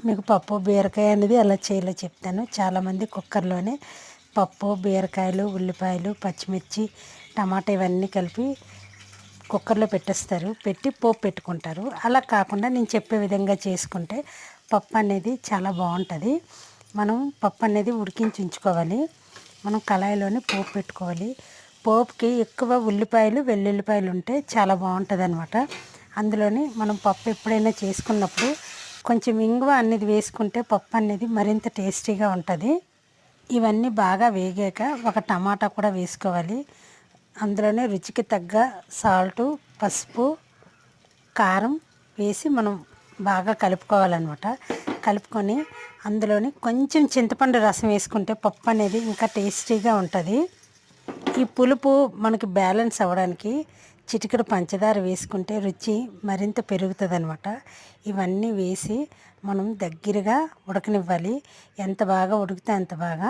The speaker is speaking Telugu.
మీకు పప్పు బీరకాయ అనేది ఎలా చేయాలో చెప్తాను. చాలామంది కుక్కర్లోనే పప్పు బీరకాయలు ఉల్లిపాయలు పచ్చిమిర్చి టమాటా ఇవన్నీ కలిపి కుక్కర్లో పెట్టేస్తారు, పెట్టి పోపు పెట్టుకుంటారు. అలా కాకుండా నేను చెప్పే విధంగా చేసుకుంటే పప్పు అనేది చాలా బాగుంటుంది. మనం పప్పు అనేది ఉడికించి ఉంచుకోవాలి. మనం కళాయిలోనే పోపు పెట్టుకోవాలి. పోపుకి ఎక్కువ ఉల్లిపాయలు వెల్లుల్లిపాయలు ఉంటే చాలా బాగుంటుంది అనమాట. అందులోని మనం పప్పు ఎప్పుడైనా చేసుకున్నప్పుడు కొంచెం ఇంగువ అనేది వేసుకుంటే పప్పు అనేది మరింత టేస్టీగా ఉంటుంది. ఇవన్నీ బాగా వేగాక ఒక టమాటా కూడా వేసుకోవాలి. అందులోనే రుచికి తగ్గ సాల్టు పసుపు కారం వేసి మనం బాగా కలుపుకోవాలన్నమాట. కలుపుకొని అందులోని కొంచెం చింతపండు రసం వేసుకుంటే పప్పు అనేది ఇంకా టేస్టీగా ఉంటుంది. ఈ పులుపు మనకి బ్యాలెన్స్ అవ్వడానికి చిటికెడు పంచదార వేసుకుంటే రుచి మరింత పెరుగుతుంది అనమాట. ఇవన్నీ వేసి మనం దగ్గరగా ఉడకనివ్వాలి. ఎంత బాగా ఉడికితే అంత బాగా